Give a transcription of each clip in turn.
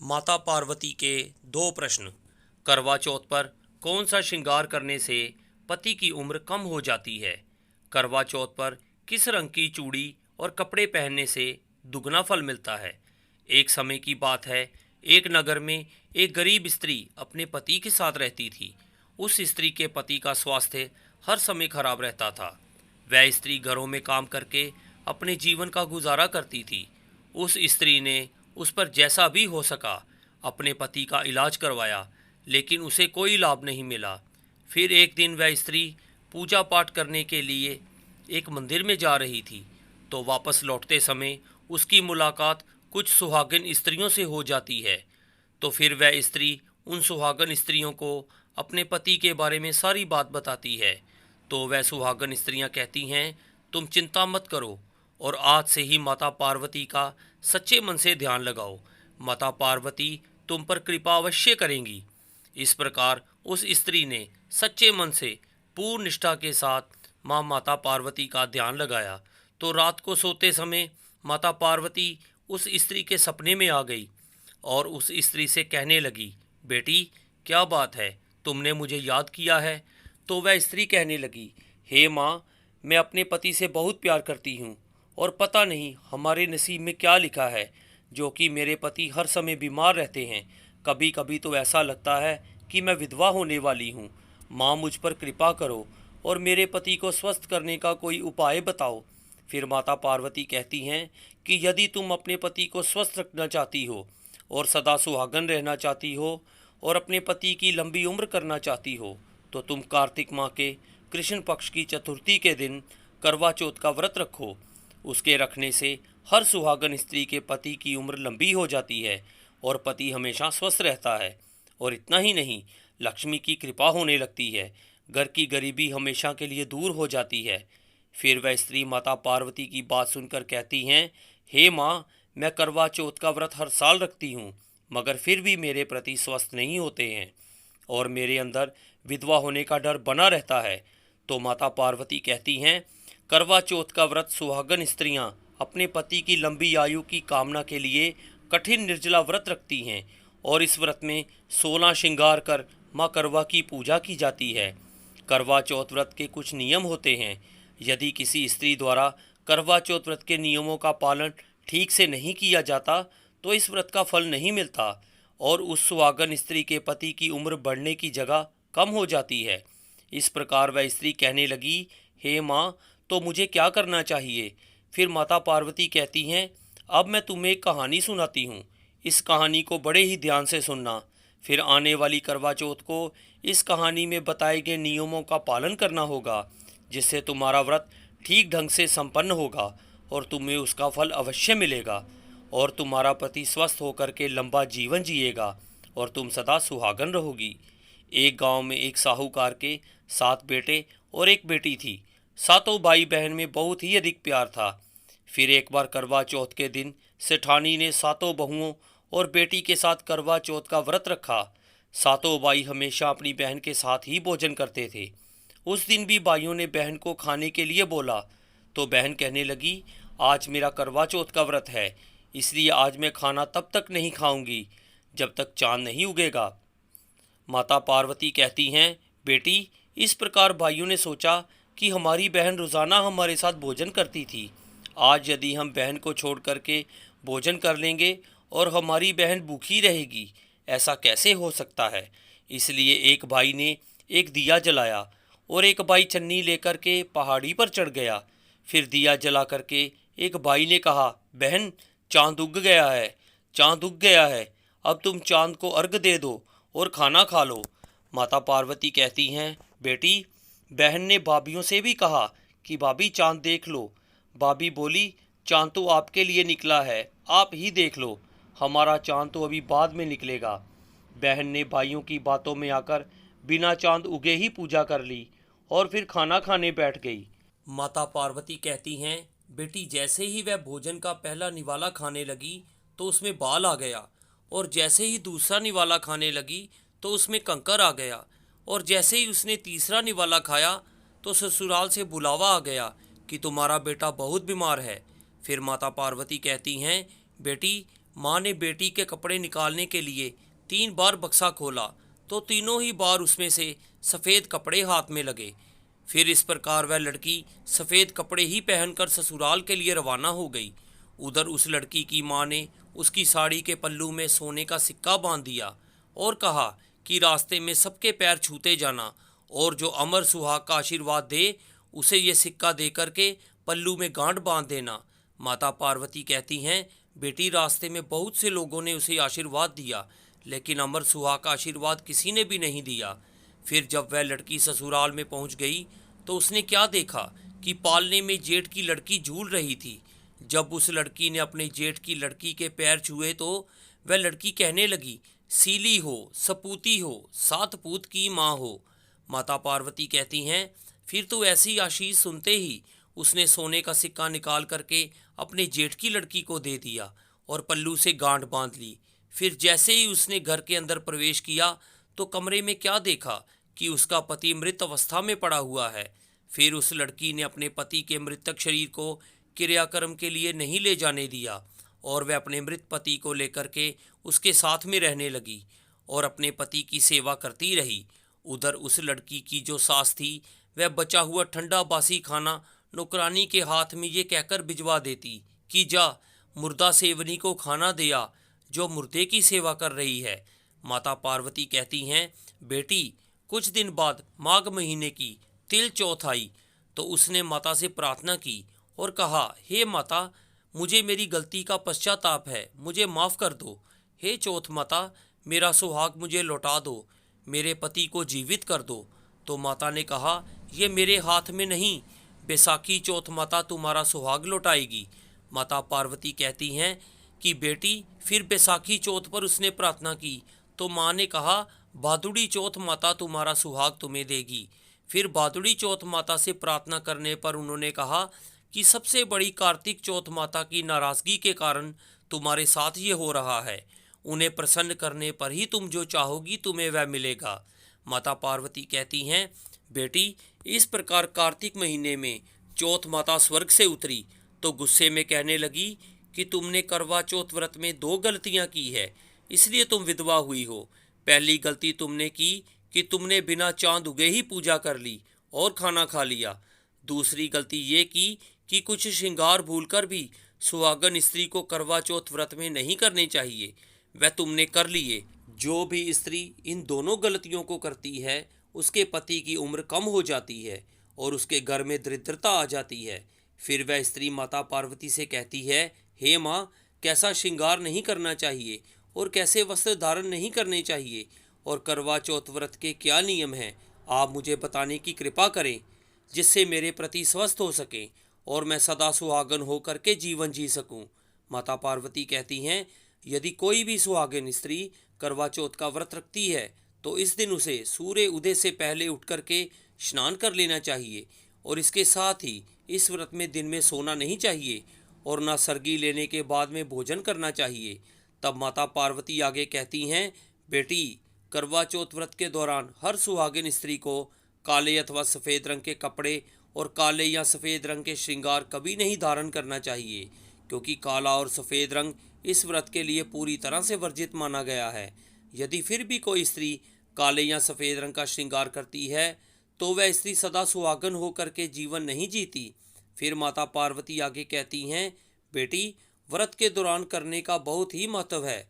माता पार्वती के दो प्रश्न। करवा चौथ पर कौन सा श्रृंगार करने से पति की उम्र कम हो जाती है? करवा चौथ पर किस रंग की चूड़ी और कपड़े पहनने से दुगना फल मिलता है? एक समय की बात है, एक नगर में एक गरीब स्त्री अपने पति के साथ रहती थी। उस स्त्री के पति का स्वास्थ्य हर समय खराब रहता था। वह स्त्री घरों में काम करके अपने जीवन का गुजारा करती थी। उस स्त्री ने उस पर जैसा भी हो सका अपने पति का इलाज करवाया, लेकिन उसे कोई लाभ नहीं मिला। फिर एक दिन वह स्त्री पूजा पाठ करने के लिए एक मंदिर में जा रही थी, तो वापस लौटते समय उसकी मुलाकात कुछ सुहागिन स्त्रियों से हो जाती है। तो फिर वह स्त्री उन सुहागन स्त्रियों को अपने पति के बारे में सारी बात बताती है। तो वह सुहागन स्त्रियां कहती हैं, तुम चिंता मत करो और आज से ही माता पार्वती का सच्चे मन से ध्यान लगाओ। माता पार्वती तुम पर कृपा अवश्य करेंगी। इस प्रकार उस स्त्री ने सच्चे मन से पूर्ण निष्ठा के साथ माता पार्वती का ध्यान लगाया। तो रात को सोते समय माता पार्वती उस स्त्री के सपने में आ गई और उस स्त्री से कहने लगी, बेटी क्या बात है, तुमने मुझे याद किया है? तो वह स्त्री कहने लगी, हे माँ, मैं अपने पति से बहुत प्यार करती हूँ और पता नहीं हमारे नसीब में क्या लिखा है, जो कि मेरे पति हर समय बीमार रहते हैं। कभी कभी तो ऐसा लगता है कि मैं विधवा होने वाली हूँ। माँ, मुझ पर कृपा करो और मेरे पति को स्वस्थ करने का कोई उपाय बताओ। फिर माता पार्वती कहती हैं कि यदि तुम अपने पति को स्वस्थ रखना चाहती हो और सदा सुहागन रहना चाहती हो और अपने पति की लंबी उम्र करना चाहती हो, तो तुम कार्तिक माह के कृष्ण पक्ष की चतुर्थी के दिन करवा चौथ का व्रत रखो। उसके रखने से हर सुहागन स्त्री के पति की उम्र लंबी हो जाती है और पति हमेशा स्वस्थ रहता है। और इतना ही नहीं, लक्ष्मी की कृपा होने लगती है, घर की गरीबी हमेशा के लिए दूर हो जाती है। फिर वह स्त्री माता पार्वती की बात सुनकर कहती हैं, हे माँ, मैं करवा चौथ का व्रत हर साल रखती हूँ, मगर फिर भी मेरे प्रति स्वस्थ नहीं होते हैं और मेरे अंदर विधवा होने का डर बना रहता है। तो माता पार्वती कहती हैं, करवा चौथ का व्रत सुहागन स्त्रियां अपने पति की लंबी आयु की कामना के लिए कठिन निर्जला व्रत रखती हैं और इस व्रत में 16 श्रृंगार कर माँ करवा की पूजा की जाती है। करवा चौथ व्रत के कुछ नियम होते हैं। यदि किसी स्त्री द्वारा करवा चौथ व्रत के नियमों का पालन ठीक से नहीं किया जाता तो इस व्रत का फल नहीं मिलता और उस सुहागन स्त्री के पति की उम्र बढ़ने की जगह कम हो जाती है। इस प्रकार वह स्त्री कहने लगी, हे माँ, तो मुझे क्या करना चाहिए? फिर माता पार्वती कहती हैं, अब मैं तुम्हें एक कहानी सुनाती हूँ। इस कहानी को बड़े ही ध्यान से सुनना। फिर आने वाली करवा चौथ को इस कहानी में बताए गए नियमों का पालन करना होगा, जिससे तुम्हारा व्रत ठीक ढंग से संपन्न होगा और तुम्हें उसका फल अवश्य मिलेगा और तुम्हारा पति स्वस्थ होकर के लंबा जीवन जिएगा और तुम सदा सुहागन रहोगी। एक गांव में एक साहूकार के 7 बेटे और एक बेटी थी। सातों भाई बहन में बहुत ही अधिक प्यार था। फिर एक बार करवा चौथ के दिन सेठानी ने सातों बहुओं और बेटी के साथ करवा चौथ का व्रत रखा। सातों भाई हमेशा अपनी बहन के साथ ही भोजन करते थे। उस दिन भी भाइयों ने बहन को खाने के लिए बोला, तो बहन कहने लगी, आज मेरा करवा चौथ का व्रत है, इसलिए आज मैं खाना तब तक नहीं खाऊंगी जब तक चांद नहीं उगेगा। माता पार्वती कहती हैं, बेटी, इस प्रकार भाइयों ने सोचा कि हमारी बहन रोज़ाना हमारे साथ भोजन करती थी। आज यदि हम बहन को छोड़ करके भोजन कर लेंगे और हमारी बहन भूखी रहेगी, ऐसा कैसे हो सकता है? इसलिए एक भाई ने एक दिया जलाया और एक भाई चन्नी लेकर के पहाड़ी पर चढ़ गया। फिर दिया जला करके एक भाई ने कहा, बहन, चांद उग गया है, चांद उग गया है, अब तुम चांद को अर्घ दे दो और खाना खा लो। माता पार्वती कहती हैं, बेटी, बहन ने भाभियों से भी कहा कि भाभी चांद देख लो। भाभी बोली, चांद तो आपके लिए निकला है, आप ही देख लो, हमारा चांद तो अभी बाद में निकलेगा। बहन ने भाइयों की बातों में आकर बिना चांद उगे ही पूजा कर ली और फिर खाना खाने बैठ गई। माता पार्वती कहती हैं, बेटी, जैसे ही वह भोजन का पहला निवाला खाने लगी तो उसमें बाल आ गया और जैसे ही दूसरा निवाला खाने लगी तो उसमें कंकर आ गया और जैसे ही उसने तीसरा निवाला खाया तो ससुराल से बुलावा आ गया कि तुम्हारा बेटा बहुत बीमार है। फिर माता पार्वती कहती हैं, बेटी, माँ ने बेटी के कपड़े निकालने के लिए 3 बार बक्सा खोला तो तीनों ही बार उसमें से सफ़ेद कपड़े हाथ में लगे। फिर इस प्रकार वह लड़की सफ़ेद कपड़े ही पहनकर ससुराल के लिए रवाना हो गई। उधर उस लड़की की माँ ने उसकी साड़ी के पल्लू में सोने का सिक्का बांध दिया और कहा कि रास्ते में सबके पैर छूते जाना और जो अमर सुहाग का आशीर्वाद दे उसे ये सिक्का दे करके पल्लू में गांठ बांध देना। माता पार्वती कहती हैं, बेटी रास्ते में बहुत से लोगों ने उसे आशीर्वाद दिया, लेकिन अमर सुहाग का आशीर्वाद किसी ने भी नहीं दिया। फिर जब वह लड़की ससुराल में पहुंच गई तो उसने क्या देखा कि पालने में जेठ की लड़की झूल रही थी। जब उस लड़की ने अपने जेठ की लड़की के पैर छुए तो वह लड़की कहने लगी, सीली हो, सपूती हो, 7 पूत की माँ हो। माता पार्वती कहती हैं, फिर तो ऐसी आशीष सुनते ही उसने सोने का सिक्का निकाल करके अपने जेठ की लड़की को दे दिया और पल्लू से गांठ बांध ली। फिर जैसे ही उसने घर के अंदर प्रवेश किया तो कमरे में क्या देखा कि उसका पति मृत अवस्था में पड़ा हुआ है। फिर उस लड़की ने अपने पति के मृतक शरीर को क्रियाक्रम के लिए नहीं ले जाने दिया और वह अपने मृत पति को लेकर के उसके साथ में रहने लगी और अपने पति की सेवा करती रही। उधर उस लड़की की जो सास थी वह बचा हुआ ठंडा बासी खाना नौकरानी के हाथ में ये कहकर भिजवा देती कि जा मुर्दा सेवनी को खाना दिया जो मुर्दे की सेवा कर रही है। माता पार्वती कहती हैं, बेटी कुछ दिन बाद माघ महीने की तिल चौथ आई तो उसने माता से प्रार्थना की और कहा, हे माता, मुझे मेरी गलती का पश्चाताप है, मुझे माफ़ कर दो। हे चौथ माता, मेरा सुहाग मुझे लौटा दो, मेरे पति को जीवित कर दो। तो माता ने कहा, ये मेरे हाथ में नहीं, बैसाखी चौथ माता तुम्हारा सुहाग लौटाएगी। माता पार्वती कहती हैं कि बेटी फिर बैसाखी चौथ पर उसने प्रार्थना की तो माँ ने कहा, भादुड़ी चौथ माता तुम्हारा सुहाग तुम्हें देगी। फिर भादुड़ी चौथ माता से प्रार्थना करने पर उन्होंने कहा कि सबसे बड़ी कार्तिक चौथ माता की नाराज़गी के कारण तुम्हारे साथ ये हो रहा है, उन्हें प्रसन्न करने पर ही तुम जो चाहोगी तुम्हें वह मिलेगा। माता पार्वती कहती हैं, बेटी इस प्रकार कार्तिक महीने में चौथ माता स्वर्ग से उतरी तो गुस्से में कहने लगी कि तुमने करवा चौथ व्रत में 2 गलतियां की है, इसलिए तुम विधवा हुई हो। पहली गलती तुमने की कि तुमने बिना चांद उगे ही पूजा कर ली और खाना खा लिया। दूसरी गलती ये की कि कुछ श्रृंगार भूलकर भी सुहागन स्त्री को करवा चौथ व्रत में नहीं करने चाहिए, वह तुमने कर लिए। जो भी स्त्री इन दोनों गलतियों को करती है उसके पति की उम्र कम हो जाती है और उसके घर में दरिद्रता आ जाती है। फिर वह स्त्री माता पार्वती से कहती है, हे माँ, कैसा श्रृंगार नहीं करना चाहिए और कैसे वस्त्र धारण नहीं करने चाहिए और करवा चौथ व्रत के क्या नियम हैं, आप मुझे बताने की कृपा करें जिससे मेरे प्रति स्वस्थ हो सकें और मैं सदा सुहागन होकर के जीवन जी सकूं। माता पार्वती कहती हैं, यदि कोई भी सुहागिन स्त्री करवा चौथ का व्रत रखती है तो इस दिन उसे सूर्य उदय से पहले उठ करके स्नान कर लेना चाहिए और इसके साथ ही इस व्रत में दिन में सोना नहीं चाहिए और ना सरगी लेने के बाद में भोजन करना चाहिए। तब माता पार्वती आगे कहती हैं, बेटी करवा चौथ व्रत के दौरान हर सुहागिन स्त्री को काले अथवा सफ़ेद रंग के कपड़े और काले या सफ़ेद रंग के श्रृंगार कभी नहीं धारण करना चाहिए, क्योंकि काला और सफ़ेद रंग इस व्रत के लिए पूरी तरह से वर्जित माना गया है। यदि फिर भी कोई स्त्री काले या सफ़ेद रंग का श्रृंगार करती है तो वह स्त्री सदा सुहागन होकर के जीवन नहीं जीती। फिर माता पार्वती आगे कहती हैं, बेटी व्रत के दौरान करने का बहुत ही महत्व है।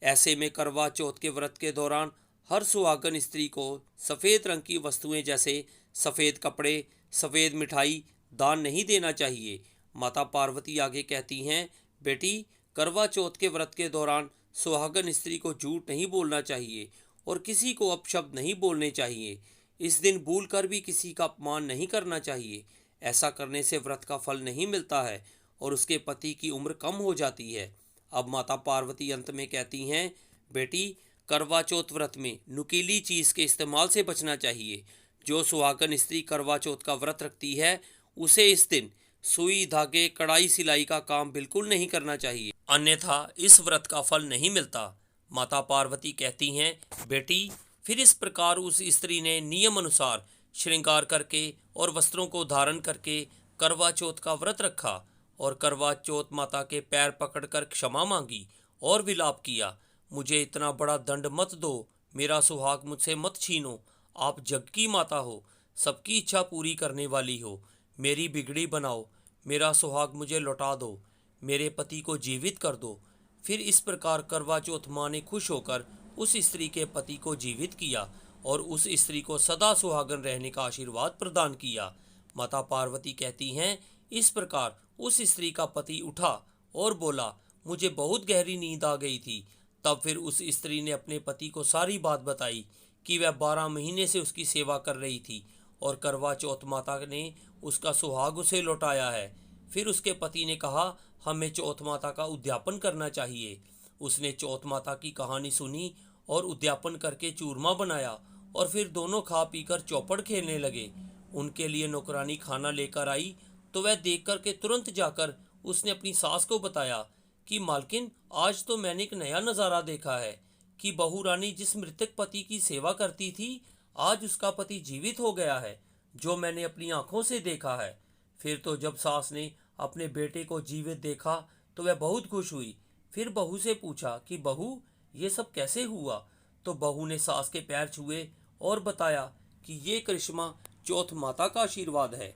ऐसे में करवा चौथ के व्रत के दौरान हर सुहागन स्त्री को सफ़ेद रंग की वस्तुएं जैसे सफ़ेद कपड़े, सफ़ेद मिठाई दान नहीं देना चाहिए। माता पार्वती आगे कहती हैं, बेटी करवा चौथ के व्रत के दौरान सुहागन स्त्री को झूठ नहीं बोलना चाहिए और किसी को अपशब्द नहीं बोलने चाहिए। इस दिन भूल कर भी किसी का अपमान नहीं करना चाहिए। ऐसा करने से व्रत का फल नहीं मिलता है और उसके पति की उम्र कम हो जाती है। अब माता पार्वती अंत में कहती हैं, बेटी करवा चौथ व्रत में नुकीली चीज़ के इस्तेमाल से बचना चाहिए। जो सुहागन स्त्री करवा चौथ का व्रत रखती है उसे इस दिन सुई, धागे, कढ़ाई, सिलाई का काम बिल्कुल नहीं करना चाहिए, अन्यथा इस व्रत का फल नहीं मिलता। माता पार्वती कहती हैं, बेटी फिर इस प्रकार उस स्त्री ने नियम अनुसार श्रृंगार करके और वस्त्रों को धारण करके करवा चौथ का व्रत रखा और करवा चौथ माता के पैर पकड़कर क्षमा मांगी और विलाप किया, मुझे इतना बड़ा दंड मत दो, मेरा सुहाग मुझसे मत छीनो। आप जग की माता हो, सबकी इच्छा पूरी करने वाली हो, मेरी बिगड़ी बनाओ, मेरा सुहाग मुझे लौटा दो, मेरे पति को जीवित कर दो। फिर इस प्रकार करवा चौथ माँ ने खुश होकर उस स्त्री के पति को जीवित किया और उस स्त्री को सदा सुहागन रहने का आशीर्वाद प्रदान किया। माता पार्वती कहती हैं, इस प्रकार उस स्त्री का पति उठा और बोला, मुझे बहुत गहरी नींद आ गई थी। तब फिर उस स्त्री ने अपने पति को सारी बात बताई कि वह 12 महीने से उसकी सेवा कर रही थी और करवा चौथ माता ने उसका सुहाग उसे लौटाया है। फिर उसके पति ने कहा, हमें चौथ माता का उद्यापन करना चाहिए। उसने चौथ माता की कहानी सुनी और उद्यापन करके चूरमा बनाया और फिर दोनों खा पीकर चौपड़ खेलने लगे। उनके लिए नौकरानी खाना लेकर आई तो वह देख कर के तुरंत जाकर उसने अपनी सास को बताया कि मालकिन, आज तो मैंने एक नया नज़ारा देखा है कि बहू रानी जिस मृतक पति की सेवा करती थी, आज उसका पति जीवित हो गया है, जो मैंने अपनी आंखों से देखा है। फिर तो जब सास ने अपने बेटे को जीवित देखा तो वह बहुत खुश हुई। फिर बहू से पूछा कि बहू, ये सब कैसे हुआ? तो बहू ने सास के पैर छुए और बताया कि ये करिश्मा चौथ माता का आशीर्वाद है।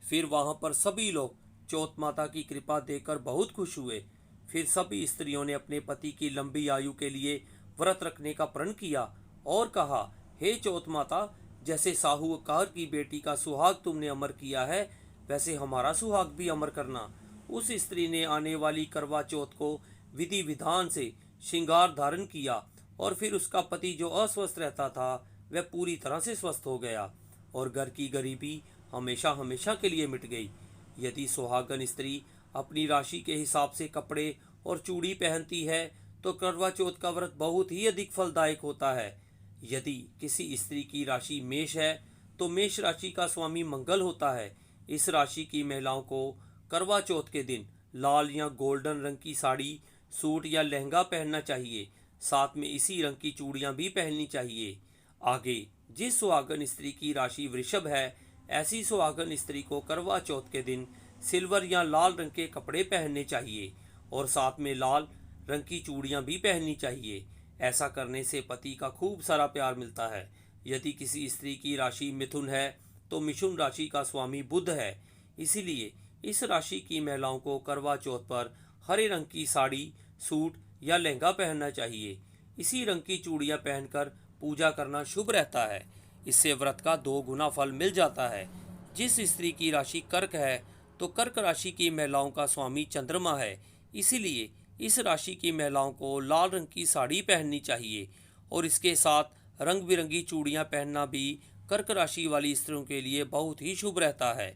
फिर वहां पर सभी लोग चौथ माता की कृपा देखकर बहुत खुश हुए। फिर सभी स्त्रियों ने अपने पति की लंबी आयु के लिए व्रत रखने का प्रण किया और कहा, हे चौथ माता, जैसे साहूकार की बेटी का सुहाग तुमने अमर किया है, वैसे हमारा सुहाग भी अमर करना। उस स्त्री ने आने वाली करवा चौथ को विधि विधान से श्रृंगार धारण किया और फिर उसका पति जो अस्वस्थ रहता था वह पूरी तरह से स्वस्थ हो गया और घर की गरीबी हमेशा हमेशा के लिए मिट गई। यदि सुहागन स्त्री अपनी राशि के हिसाब से कपड़े और चूड़ी पहनती है तो करवा चौथ का व्रत बहुत ही अधिक फलदायक होता है। यदि किसी स्त्री की राशि मेष है तो मेष राशि का स्वामी मंगल होता है। इस राशि की महिलाओं को करवा चौथ के दिन लाल या गोल्डन रंग की साड़ी, सूट या लहंगा पहनना चाहिए। साथ में इसी रंग की चूड़ियां भी पहननी चाहिए। आगे, जिस सुहागन स्त्री की राशि वृषभ है, ऐसी सुहागन स्त्री को करवा चौथ के दिन सिल्वर या लाल रंग के कपड़े पहनने चाहिए और साथ में लाल रंग की चूड़ियां भी पहननी चाहिए। ऐसा करने से पति का खूब सारा प्यार मिलता है। यदि किसी स्त्री की राशि मिथुन है तो मिथुन राशि का स्वामी बुध है। इसीलिए इस राशि की महिलाओं को करवा चौथ पर हरे रंग की साड़ी, सूट या लहंगा पहनना चाहिए। इसी रंग की चूड़ियां पहनकर पूजा करना शुभ रहता है। इससे व्रत का 2 गुना फल मिल जाता है। जिस स्त्री की राशि कर्क है तो कर्क राशि की महिलाओं का स्वामी चंद्रमा है। इसीलिए इस राशि की महिलाओं को लाल रंग की साड़ी पहननी चाहिए और इसके साथ रंग बिरंगी चूड़ियां पहनना भी कर्क राशि वाली स्त्रियों के लिए बहुत ही शुभ रहता है।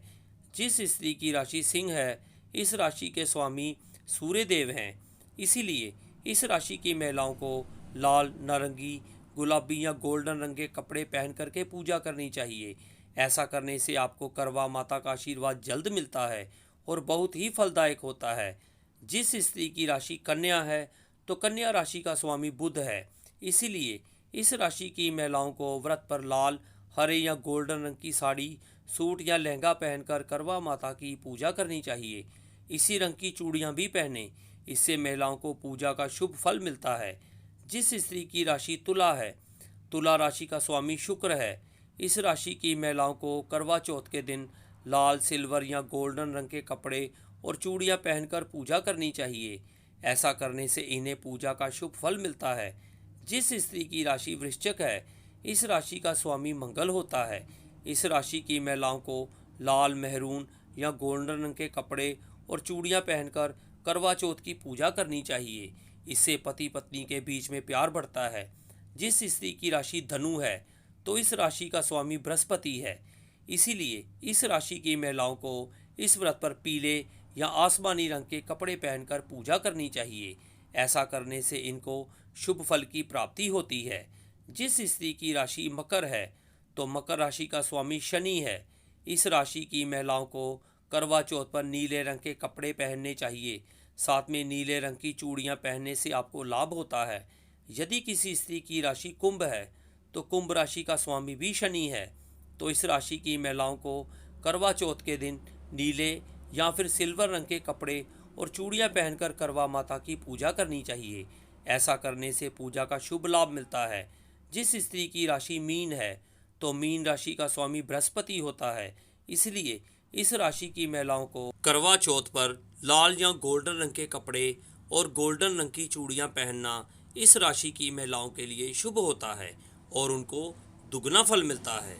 जिस स्त्री की राशि सिंह है, इस राशि के स्वामी सूर्य देव हैं। इसीलिए इस राशि की महिलाओं को लाल, नारंगी, गुलाबी या गोल्डन रंग के कपड़े पहन करके पूजा करनी चाहिए। ऐसा करने से आपको करवा माता का आशीर्वाद जल्द मिलता है और बहुत ही फलदायक होता है। जिस स्त्री की राशि कन्या है तो कन्या राशि का स्वामी बुध है। इसीलिए इस राशि की महिलाओं को व्रत पर लाल, हरे या गोल्डन रंग की साड़ी, सूट या लहंगा पहनकर करवा माता की पूजा करनी चाहिए। इसी रंग की चूड़ियां भी पहने। इससे महिलाओं को पूजा का शुभ फल मिलता है। जिस स्त्री की राशि तुला है, तुला राशि का स्वामी शुक्र है। इस राशि की महिलाओं को करवा चौथ के दिन लाल, सिल्वर या गोल्डन रंग के कपड़े और चूड़ियां पहनकर पूजा करनी चाहिए। ऐसा करने से इन्हें पूजा का शुभ फल मिलता है। जिस स्त्री की राशि वृश्चिक है, इस राशि का स्वामी मंगल होता है। इस राशि की महिलाओं को लाल, मेहरून या गोल्डन रंग के कपड़े और चूड़ियां पहनकर करवा चौथ की पूजा करनी चाहिए। इससे पति पत्नी के बीच में प्यार बढ़ता है। जिस स्त्री की राशि धनु है तो इस राशि का स्वामी बृहस्पति है। इसीलिए इस राशि की महिलाओं को इस व्रत पर पीले या आसमानी रंग के कपड़े पहनकर पूजा करनी चाहिए। ऐसा करने से इनको शुभ फल की प्राप्ति होती है। जिस स्त्री की राशि मकर है तो मकर राशि का स्वामी शनि है। इस राशि की महिलाओं को करवा चौथ पर नीले रंग के कपड़े पहनने चाहिए। साथ में नीले रंग की चूड़ियां पहनने से आपको लाभ होता है। यदि किसी स्त्री की राशि कुंभ है तो कुंभ राशि का स्वामी भी शनि है। तो इस राशि की महिलाओं को करवा चौथ के दिन नीले या फिर सिल्वर रंग के कपड़े और चूड़ियाँ पहनकर करवा माता की पूजा करनी चाहिए। ऐसा करने से पूजा का शुभ लाभ मिलता है। जिस स्त्री की राशि मीन है तो मीन राशि का स्वामी बृहस्पति होता है, इसलिए इस राशि की महिलाओं को करवा चौथ पर लाल या गोल्डन रंग के कपड़े और गोल्डन रंग की चूड़ियाँ पहनना इस राशि की महिलाओं के लिए शुभ होता है और उनको दुगना फल मिलता है।